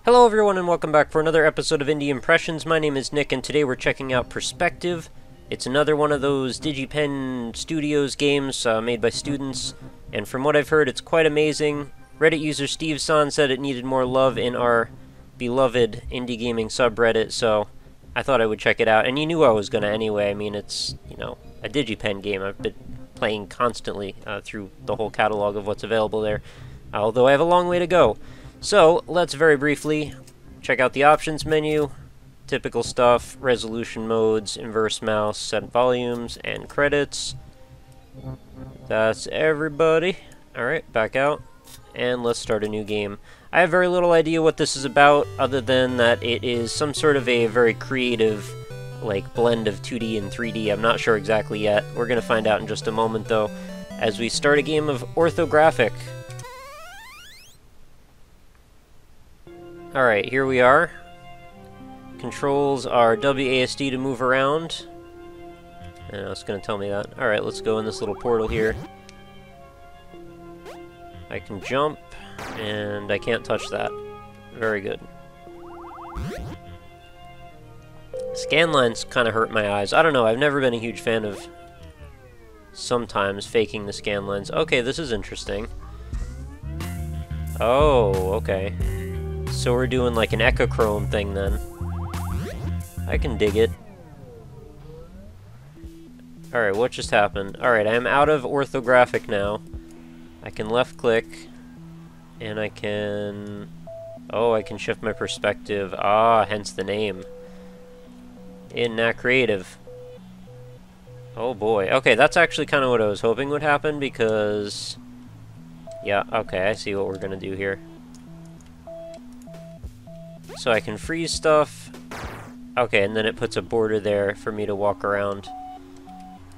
Hello everyone and welcome back for another episode of Indie Impressions. My name is Nick and today we're checking out Perspective. It's another one of those DigiPen Studios games made by students, and from what I've heard it's quite amazing. Reddit user Steve-san said it needed more love in our beloved indie gaming subreddit, so I thought I would check it out, and you knew I was gonna anyway. I mean, it's, you know, a DigiPen game. I've been playing constantly through the whole catalog of what's available there, although I have a long way to go. So, let's very briefly check out the options menu, typical stuff, resolution modes, inverse mouse, set volumes, and credits. That's everybody. Alright, back out, and let's start a new game. I have very little idea what this is about, other than that it is some sort of a very creative, like, blend of 2D and 3D. I'm not sure exactly yet. We're gonna find out in just a moment, though, as we start a game of orthographic. Alright, here we are. Controls are WASD to move around. And it's going to tell me that. Alright, let's go in this little portal here. I can jump, and I can't touch that. Very good. Scan lines kind of hurt my eyes. I don't know, I've never been a huge fan of sometimes faking the scan lines. Okay, this is interesting. Oh, okay. So we're doing like an echochrome thing then. I can dig it. Alright, what just happened? Alright, I am out of orthographic now. I can left click, and I can... Oh, I can shift my perspective. Ah, hence the name. In that creative. Oh boy. Okay, that's actually kind of what I was hoping would happen, because... Yeah, okay, I see what we're gonna do here. So I can freeze stuff. Okay, and then it puts a border there for me to walk around.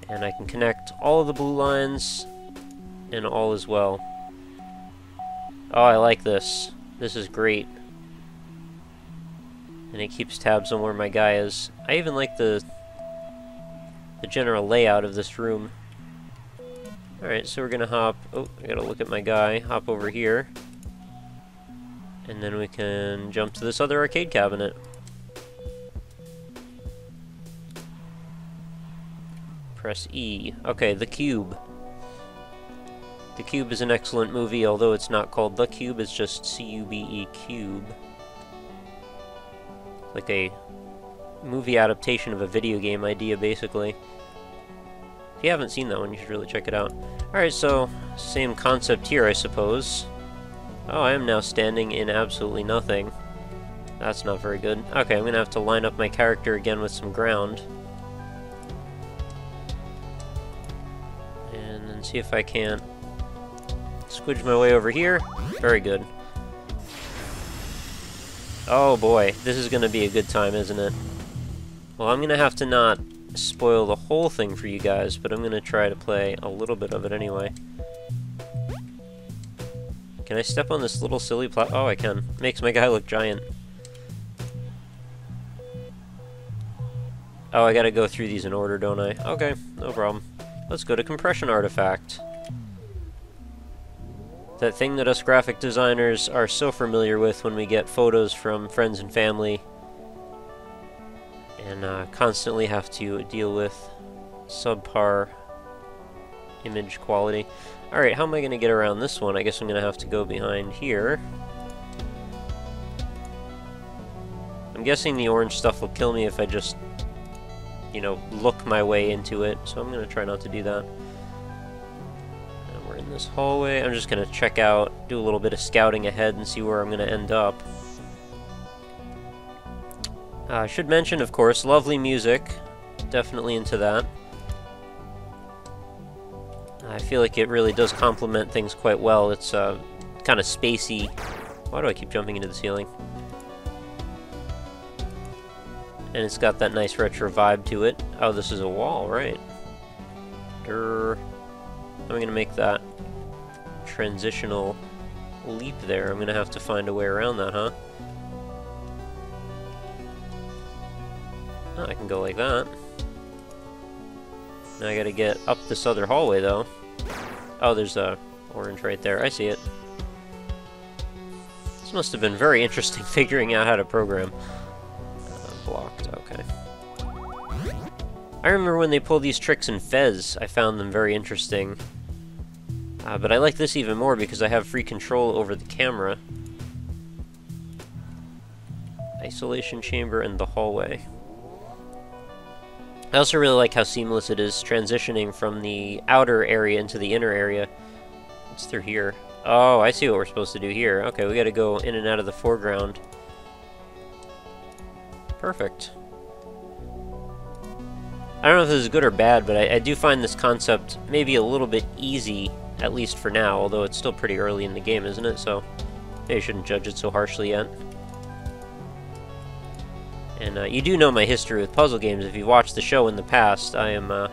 And I can connect all of the blue lines, and all as well. Oh, I like this. This is great. And it keeps tabs on where my guy is. I even like the general layout of this room. Alright, so we're gonna hop... Oh, I gotta look at my guy. Hop over here. And then we can jump to this other arcade cabinet. Press E. Okay, The Cube. The Cube is an excellent movie, although it's not called The Cube, it's just C-U-B-E, Cube. Like a movie adaptation of a video game idea, basically. If you haven't seen that one, you should really check it out. Alright, so, same concept here, I suppose. Oh, I am now standing in absolutely nothing. That's not very good. Okay, I'm gonna have to line up my character again with some ground. And then see if I can't squidge my way over here. Very good. Oh boy, this is gonna be a good time, isn't it? Well, I'm gonna have to not spoil the whole thing for you guys, but I'm gonna try to play a little bit of it anyway. Can I step on this little silly Oh, I can. Makes my guy look giant. Oh, I gotta go through these in order, don't I? Okay, no problem. Let's go to Compression Artifact. That thing that us graphic designers are so familiar with when we get photos from friends and family and constantly have to deal with subpar image quality. Alright, how am I going to get around this one? I guess I'm going to have to go behind here. I'm guessing the orange stuff will kill me if I just, you know, look my way into it, so I'm going to try not to do that. And we're in this hallway. I'm just going to check out, do a little bit of scouting ahead and see where I'm going to end up. I should mention, of course, lovely music. Definitely into that. I feel like it really does complement things quite well. It's kind of spacey. Why do I keep jumping into the ceiling? And it's got that nice retro vibe to it. Oh, this is a wall, right? How am I going to make that transitional leap there? I'm going to have to find a way around that, huh? Oh, I can go like that. Now I gotta get up this other hallway, though. Oh, there's a orange right there. I see it. This must have been very interesting figuring out how to program. Blocked, okay. I remember when they pull these tricks in Fez, I found them very interesting. But I like this even more because I have free control over the camera. Isolation chamber and the hallway. I also really like how seamless it is transitioning from the outer area into the inner area. What's through here? Oh, I see what we're supposed to do here. Okay, we gotta go in and out of the foreground. Perfect. I don't know if this is good or bad, but I do find this concept maybe a little bit easy, at least for now, although it's still pretty early in the game, isn't it? So maybe I shouldn't judge it so harshly yet. And you do know my history with puzzle games. If you've watched the show in the past, I am, I'm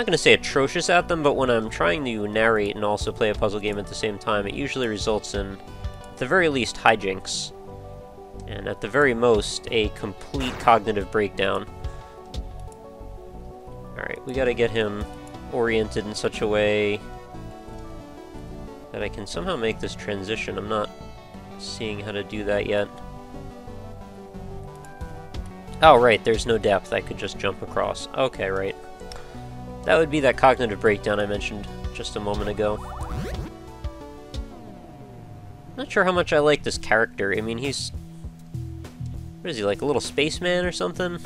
not going to say atrocious at them, but when I'm trying to narrate and also play a puzzle game at the same time, it usually results in, at the very least, hijinks. And at the very most, a complete cognitive breakdown. Alright, we gotta get him oriented in such a way that I can somehow make this transition. I'm not seeing how to do that yet. Oh, right, there's no depth. I could just jump across. Okay, right. That would be that cognitive breakdown I mentioned just a moment ago. Not sure how much I like this character. I mean, he's... what is he, like a little spaceman or something?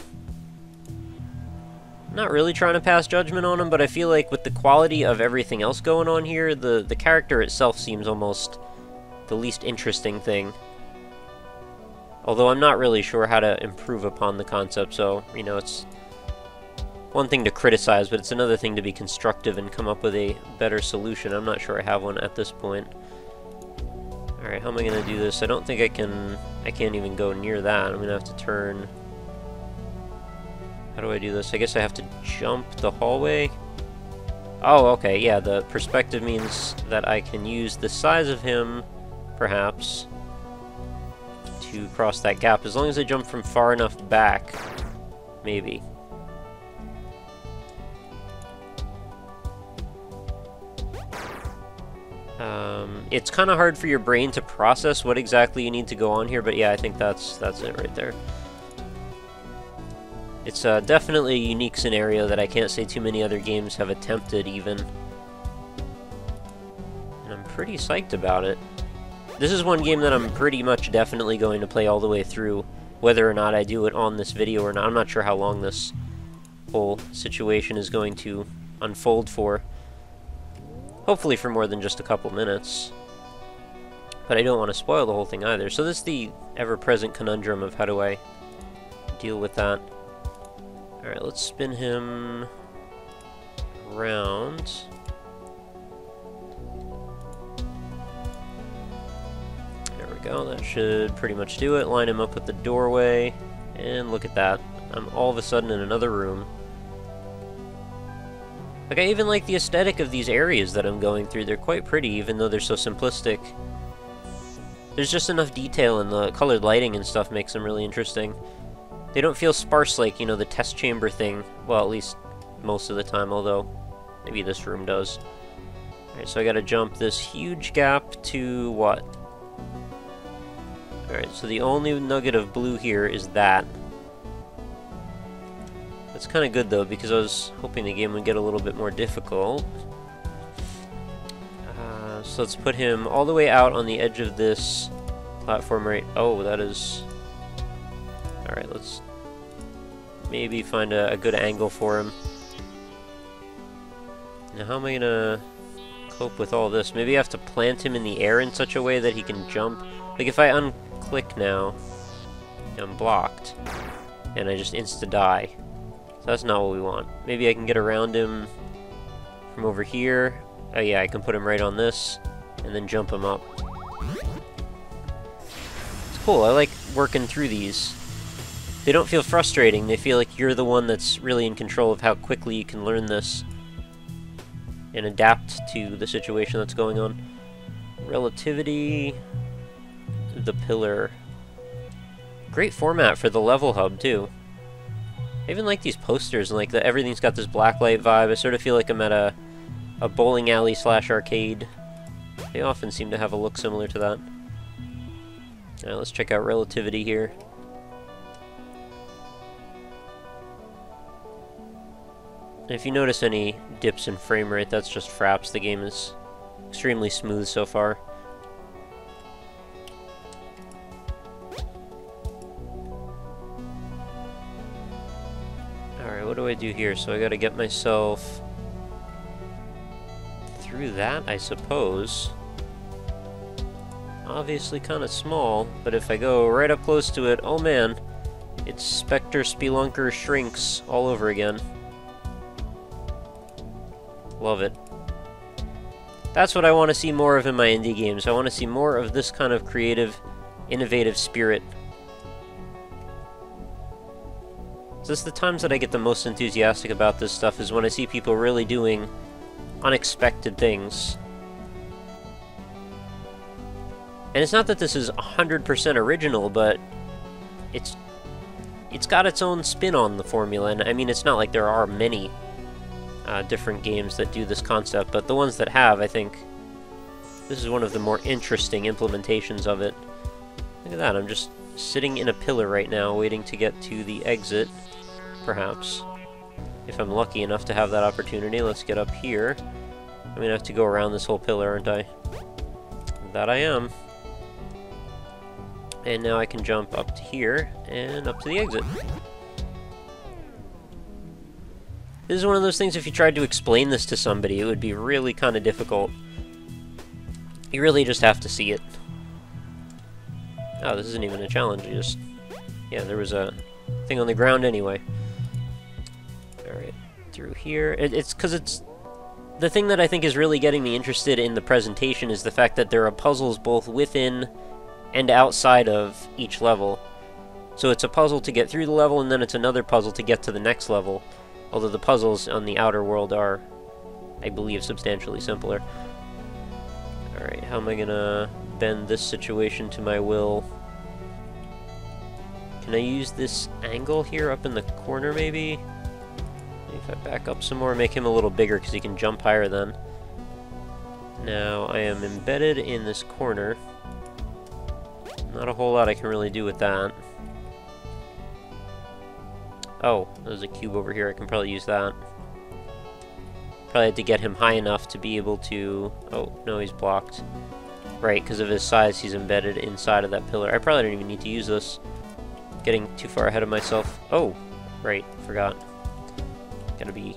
Not really trying to pass judgment on him, but I feel like with the quality of everything else going on here, the character itself seems almost the least interesting thing. Although I'm not really sure how to improve upon the concept, so, you know, it's one thing to criticize, but it's another thing to be constructive and come up with a better solution. I'm not sure I have one at this point. Alright, how am I going to do this? I don't think I can't even go near that. I'm going to have to turn... How do I do this? I guess I have to jump the hallway? Oh, okay, yeah, the perspective means that I can use the size of him, perhaps, to cross that gap, as long as I jump from far enough back, maybe. It's kind of hard for your brain to process what exactly you need to go on here, but yeah, I think that's it right there. It's definitely a unique scenario that I can't say too many other games have attempted, even. And I'm pretty psyched about it. This is one game that I'm pretty much definitely going to play all the way through, whether or not I do it on this video or not. I'm not sure how long this whole situation is going to unfold for. Hopefully for more than just a couple minutes. But I don't want to spoil the whole thing either. So this is the ever-present conundrum of how do I deal with that. Alright, let's spin him around. There we go, that should pretty much do it. Line him up with the doorway, and look at that. I'm all of a sudden in another room. Like, I even like the aesthetic of these areas that I'm going through. They're quite pretty, even though they're so simplistic. There's just enough detail, and the colored lighting and stuff makes them really interesting. They don't feel sparse like, you know, the test chamber thing. Well, at least most of the time, although maybe this room does. Alright, so I gotta jump this huge gap to what? Alright, so the only nugget of blue here is that. That's kind of good, though, because I was hoping the game would get a little bit more difficult. So let's put him all the way out on the edge of this platform right... Oh, that is... Alright, let's maybe find a good angle for him. Now, how am I gonna cope with all this? Maybe I have to plant him in the air in such a way that he can jump. Like, if I unclick now, I'm blocked, and I just insta-die. So that's not what we want. Maybe I can get around him from over here. Oh yeah, I can put him right on this, and then jump him up. It's cool, I like working through these. They don't feel frustrating, they feel like you're the one that's really in control of how quickly you can learn this and adapt to the situation that's going on. Relativity, the pillar. Great format for the level hub, too. I even like these posters, and like everything's got this blacklight vibe. I sort of feel like I'm at a bowling alley / arcade. They often seem to have a look similar to that. Alright, let's check out Relativity here. If you notice any dips in frame rate, that's just fraps. The game is extremely smooth so far. Alright, what do I do here? So I gotta get myself through that, I suppose. Obviously kind of small, but if I go right up close to it, oh man, it's Spectre Spelunker Shrinks all over again. Love it. That's what I want to see more of in my indie games. I want to see more of this kind of creative, innovative spirit. So this is the times that I get the most enthusiastic about this stuff, is when I see people really doing unexpected things. And it's not that this is 100% original, but it's got its own spin on the formula. And I mean, it's not like there are many different games that do this concept, but the ones that have, I think this is one of the more interesting implementations of it. Look at that, I'm just sitting in a pillar right now, waiting to get to the exit, perhaps. If I'm lucky enough to have that opportunity. Let's get up here. I'm gonna have to go around this whole pillar, aren't I? That I am. And now I can jump up to here, and up to the exit. This is one of those things, if you tried to explain this to somebody, it would be really kind of difficult. You really just have to see it. Oh, this isn't even a challenge, you just... Yeah, there was a thing on the ground anyway. Alright, through here. It's because it's... The thing that I think is really getting me interested in the presentation is the fact that there are puzzles both within and outside of each level. So it's a puzzle to get through the level, and then it's another puzzle to get to the next level. Although the puzzles on the outer world are, I believe, substantially simpler. Alright, how am I gonna bend this situation to my will? Can I use this angle here up in the corner, maybe? Maybe if I back up some more, make him a little bigger, because he can jump higher then. Now, I am embedded in this corner. Not a whole lot I can really do with that. Oh, there's a cube over here. I can probably use that. Probably had to get him high enough to be able to... Oh, no, he's blocked. Right, because of his size, he's embedded inside of that pillar. I probably don't even need to use this. Getting too far ahead of myself. Oh, right, forgot. Gotta be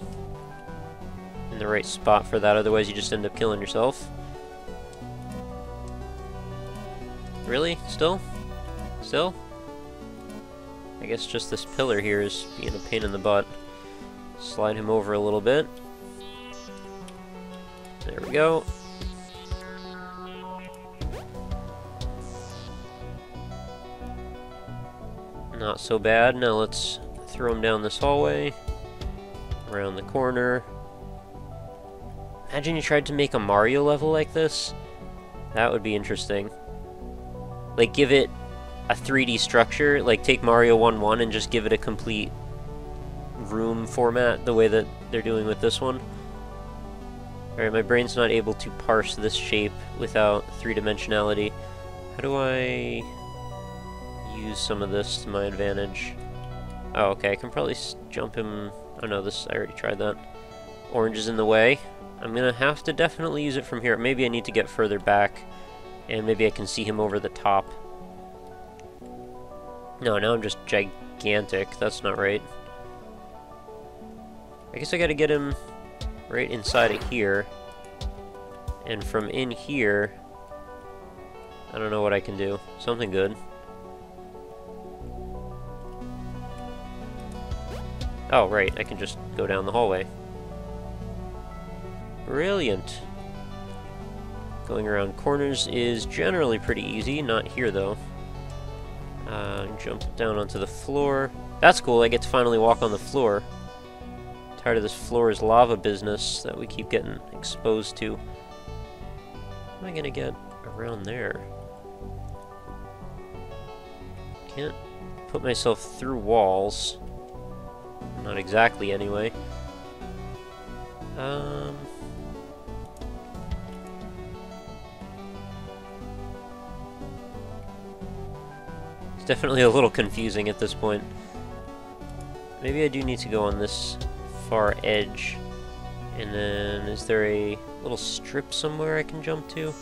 in the right spot for that, otherwise you just end up killing yourself. Really? Still? Still? I guess just this pillar here is being a pain in the butt. Slide him over a little bit. There we go. Not so bad. Now let's throw him down this hallway. Around the corner. Imagine you tried to make a Mario level like this. That would be interesting. Like, give it a 3D structure, like take Mario 1-1 and just give it a complete room format, the way that they're doing with this one. Alright, my brain's not able to parse this shape without three-dimensionality. How do I use some of this to my advantage? Oh, okay, I can probably jump him... Oh no, this, I already tried that. Orange is in the way. I'm gonna have to definitely use it from here. Maybe I need to get further back, and maybe I can see him over the top. No, now I'm just gigantic. That's not right. I guess I gotta get him right inside of here. And from in here... I don't know what I can do. Something good. Oh, right. I can just go down the hallway. Brilliant. Going around corners is generally pretty easy. Not here, though. Jump down onto the floor. That's cool, I get to finally walk on the floor. Tired of this floor is lava business that we keep getting exposed to. How am I gonna get around there? Can't put myself through walls. Not exactly, anyway. It's definitely a little confusing at this point. Maybe I do need to go on this far edge. And then, is there a little strip somewhere I can jump to?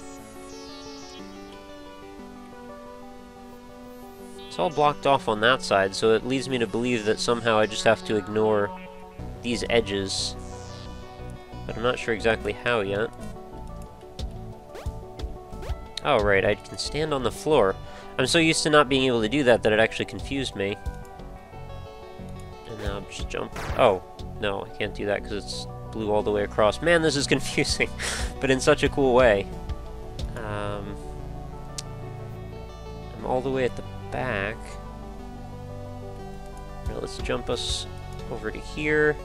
It's all blocked off on that side, so it leads me to believe that somehow I just have to ignore these edges. But I'm not sure exactly how yet. Oh, right, I can stand on the floor. I'm so used to not being able to do that that it actually confused me. And now I'll just jump. Oh, no, I can't do that because it's blue all the way across. Man, this is confusing, but in such a cool way. I'm all the way at the back. Now let's jump us over to here.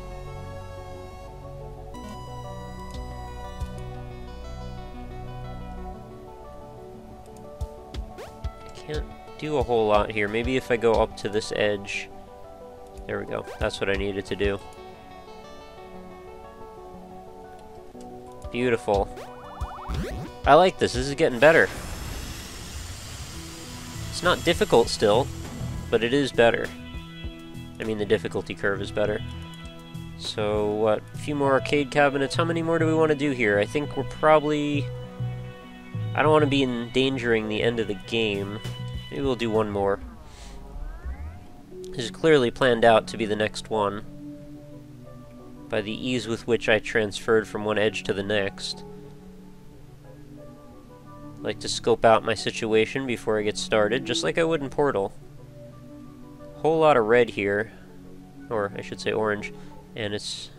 Can't do a whole lot here. Maybe if I go up to this edge. There we go. That's what I needed to do. Beautiful. I like this. This is getting better. It's not difficult still, but it is better. I mean, the difficulty curve is better. So, what? A few more arcade cabinets. How many more do we want to do here? I think we're probably... I don't want to be endangering the end of the game. Maybe we'll do one more. This is clearly planned out to be the next one, by the ease with which I transferred from one edge to the next. I like to scope out my situation before I get started, just like I would in Portal. Whole lot of red here, or I should say orange, and it's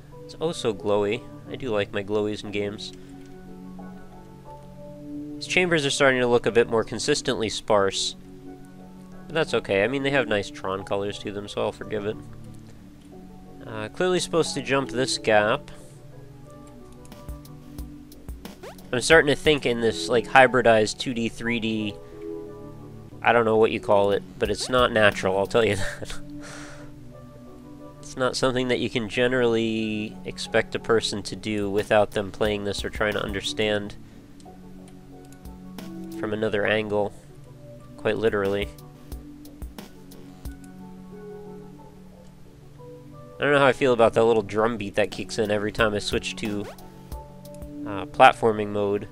oh so glowy. I do like my glowies in games. These chambers are starting to look a bit more consistently sparse. But that's okay. I mean, they have nice Tron colors to them, so I'll forgive it. Clearly supposed to jump this gap. I'm starting to think in this, like, hybridized 2D, 3D... I don't know what you call it, but it's not natural, I'll tell you that. It's not something that you can generally expect a person to do without them playing this or trying to understand from another angle, quite literally. I don't know how I feel about that little drum beat that kicks in every time I switch to platforming mode.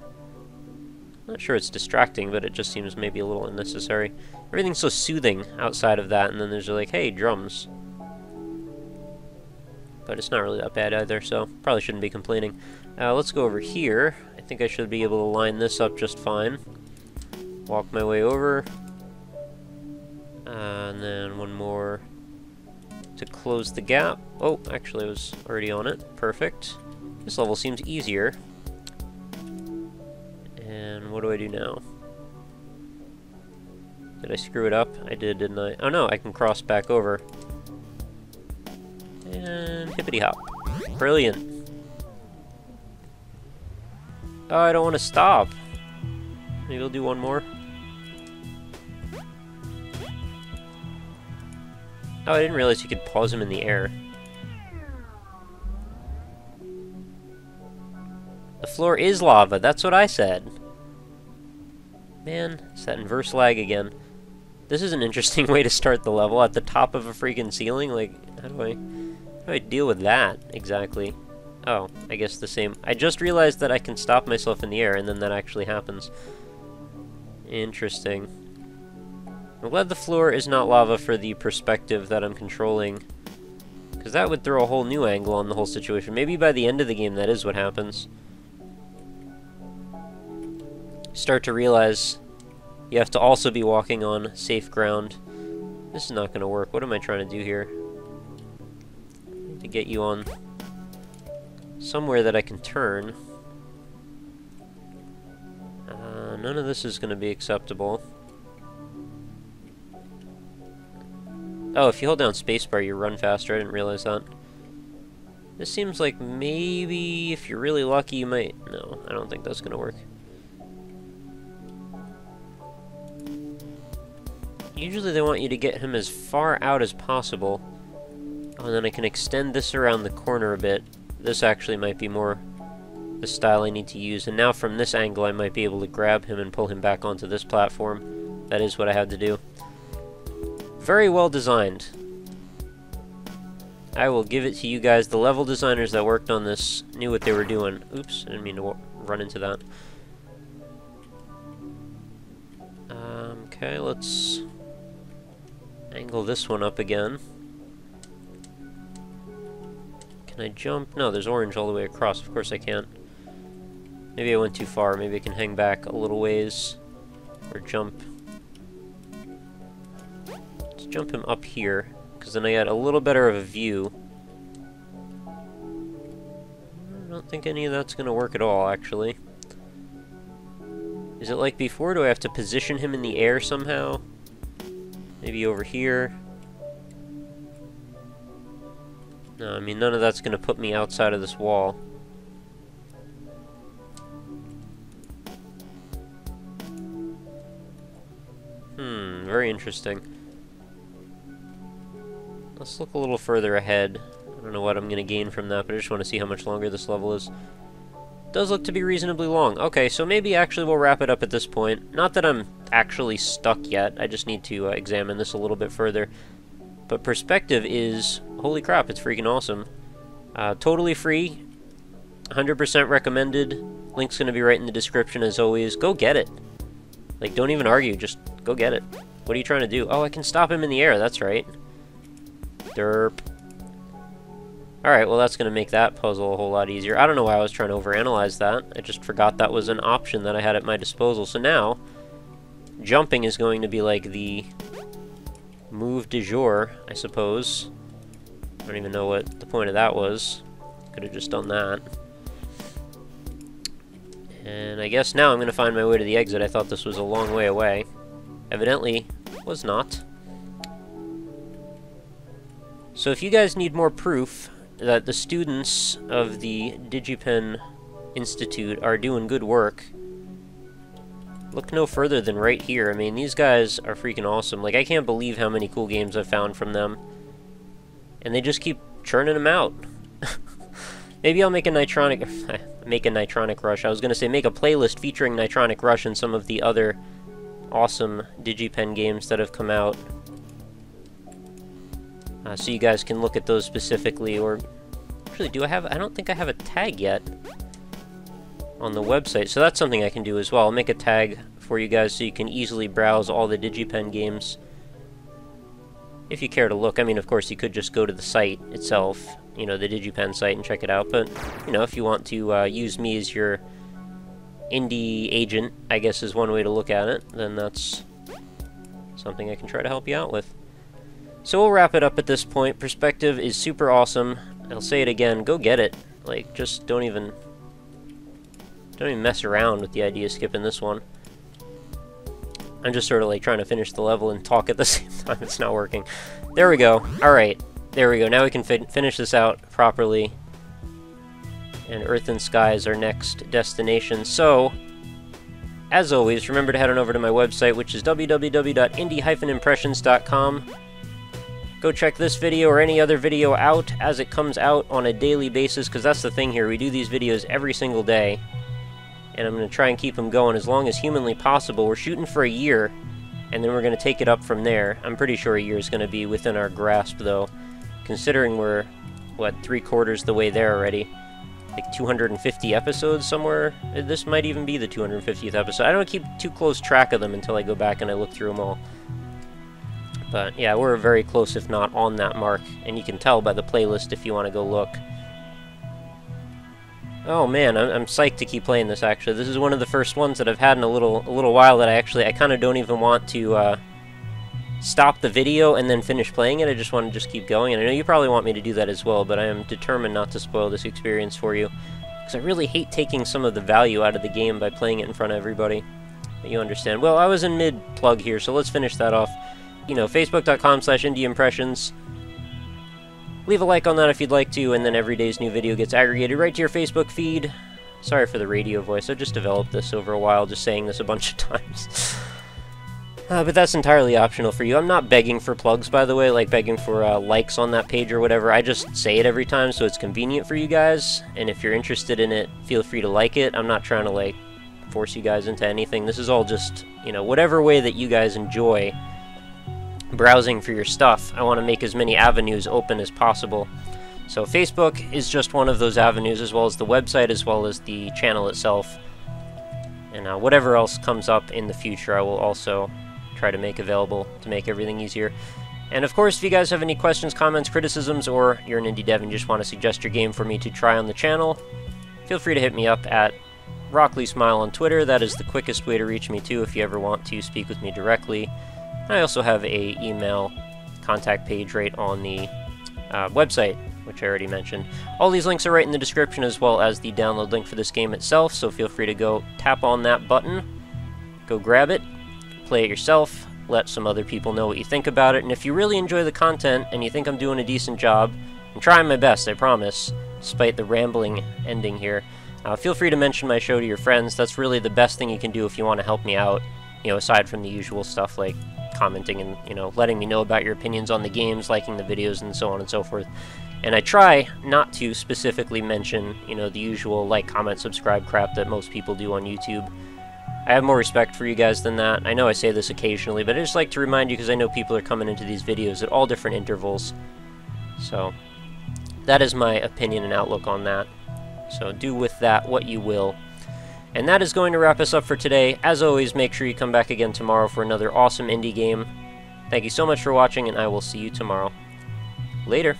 Not sure it's distracting, but it just seems maybe a little unnecessary. Everything's so soothing outside of that, and then there's like, hey, drums. But it's not really that bad either, so probably shouldn't be complaining. Let's go over here. I think I should be able to line this up just fine. Walk my way over. And then one more to close the gap. Oh, actually I was already on it. Perfect. This level seems easier. And what do I do now? Did I screw it up? I did, didn't I? Oh no, I can cross back over. And hippity hop. Brilliant. Oh, I don't want to stop. Maybe we'll do one more. Oh, I didn't realize you could pause him in the air. The floor is lava, that's what I said. Man, it's that inverse lag again. This is an interesting way to start the level, at the top of a freaking ceiling. Like, how do I deal with that, exactly? Oh, I guess the same. I just realized that I can stop myself in the air, and then that actually happens. Interesting. I'm glad the floor is not lava for the perspective that I'm controlling, because that would throw a whole new angle on the whole situation. Maybe by the end of the game that is what happens. Start to realize you have to also be walking on safe ground. This is not going to work. What am I trying to do here? I need to get you on somewhere that I can turn. None of this is going to be acceptable. Oh, if you hold down spacebar, you run faster. I didn't realize that. This seems like maybe, if you're really lucky, you might... No, I don't think that's going to work. Usually they want you to get him as far out as possible. Oh, and then I can extend this around the corner a bit. This actually might be more the style I need to use. And now from this angle I might be able to grab him and pull him back onto this platform. That is what I had to do. very well designed. I will give it to you guys. The level designers that worked on this knew what they were doing. Oops, I didn't mean to run into that. Okay, let's angle this one up again. Can I jump? No, there's orange all the way across. Of course I can't. Maybe I went too far. Maybe I can hang back a little ways. Or jump. Let's jump him up here, because then I got a little better of a view. I don't think any of that's going to work at all, actually. Is it like before? Do I have to position him in the air somehow? Maybe over here? No, I mean, none of that's going to put me outside of this wall. Very interesting. Let's look a little further ahead. I don't know what I'm going to gain from that, but I just want to see how much longer this level is. Does look to be reasonably long. Okay, so maybe actually we'll wrap it up at this point. Not that I'm actually stuck yet. I just need to examine this a little bit further. But perspective is... holy crap, it's freaking awesome. Totally free. 100% recommended. Link's going to be right in the description as always. Go get it. Like, don't even argue. Just go get it. What are you trying to do? Oh, I can stop him in the air. That's right. Derp. Alright, well that's going to make that puzzle a whole lot easier. I don't know why I was trying to overanalyze that. I just forgot that was an option that I had at my disposal. So now, jumping is going to be like the move du jour, I suppose. I don't even know what the point of that was. Could have just done that. And I guess now I'm going to find my way to the exit. I thought this was a long way away. Evidently, was not. So if you guys need more proof that the students of the DigiPen Institute are doing good work, look no further than right here. I mean, these guys are freaking awesome. Like, I can't believe how many cool games I've found from them. And they just keep churning them out. Maybe I'll make a Nitronic Rush. I was going to say make a playlist featuring Nitronic Rush and some of the other awesome DigiPen games that have come out. So you guys can look at those specifically, or... actually, I don't think I have a tag yet on the website, so that's something I can do as well. I'll make a tag for you guys so you can easily browse all the DigiPen games if you care to look. I mean, of course, you could just go to the site itself, you know, the DigiPen site, and check it out, but, you know, if you want to use me as your indie agent, I guess is one way to look at it, then that's something I can try to help you out with. So we'll wrap it up at this point. Perspective is super awesome. I'll say it again, go get it. Like, just don't even mess around with the idea of skipping this one. I'm just sort of like trying to finish the level and talk at the same time. It's not working. There we go. Alright, there we go. Now we can finish this out properly. And Earth and Sky is our next destination. So, as always, remember to head on over to my website, which is www.indie-impressions.com. Go check this video or any other video out as it comes out on a daily basis, because that's the thing here. We do these videos every single day, and I'm going to try and keep them going as long as humanly possible. We're shooting for a year, and then we're going to take it up from there. I'm pretty sure a year is going to be within our grasp, though, considering we're, what, 3/4 the way there already. Like 250 episodes somewhere. This might even be the 250th episode. I don't keep too close track of them until I go back and I look through them all. But yeah, we're very close, if not on that mark, and you can tell by the playlist if you want to go look. Oh man, I'm psyched to keep playing this. Actually, this is one of the first ones that I've had in a little while that I kind of don't even want to stop the video and then finish playing it. I just want to just keep going, and I know you probably want me to do that as well, but I am determined not to spoil this experience for you, because I really hate taking some of the value out of the game by playing it in front of everybody. But you understand. Well, I was in mid-plug here, so let's finish that off. You know, facebook.com/indieimpressions. Leave a like on that if you'd like to, and then every day's new video gets aggregated right to your Facebook feed. Sorry for the radio voice. I just developed this over a while, just saying this a bunch of times. But that's entirely optional for you. I'm not begging for plugs, by the way, like begging for likes on that page or whatever. I just say it every time, so it's convenient for you guys. And if you're interested in it, feel free to like it. I'm not trying to, like, force you guys into anything. This is all just, you know, whatever way that you guys enjoy browsing for your stuff, I want to make as many avenues open as possible. So Facebook is just one of those avenues, as well as the website, as well as the channel itself. And whatever else comes up in the future, I will also try to make available to make everything easier. And of course, if you guys have any questions, comments, criticisms, or you're an indie dev and just want to suggest your game for me to try on the channel, feel free to hit me up at RockLeeSmile on Twitter. That is the quickest way to reach me too if you ever want to speak with me directly. I also have a email contact page right on the website, which I already mentioned. All these links are right in the description, as well as the download link for this game itself, so feel free to go tap on that button, go grab it, play it yourself, let some other people know what you think about it, and if you really enjoy the content and you think I'm doing a decent job, I'm trying my best, I promise, despite the rambling ending here, feel free to mention my show to your friends. That's really the best thing you can do if you want to help me out, you know, aside from the usual stuff like commenting and, you know, letting me know about your opinions on the games, liking the videos, and so on and so forth. And I try not to specifically mention, you know, the usual like, comment, subscribe crap that most people do on YouTube. I have more respect for you guys than that. I know I say this occasionally, but I just like to remind you because I know people are coming into these videos at all different intervals. So, that is my opinion and outlook on that. So do with that what you will. And that is going to wrap us up for today. As always, make sure you come back again tomorrow for another awesome indie game. Thank you so much for watching, and I will see you tomorrow. Later.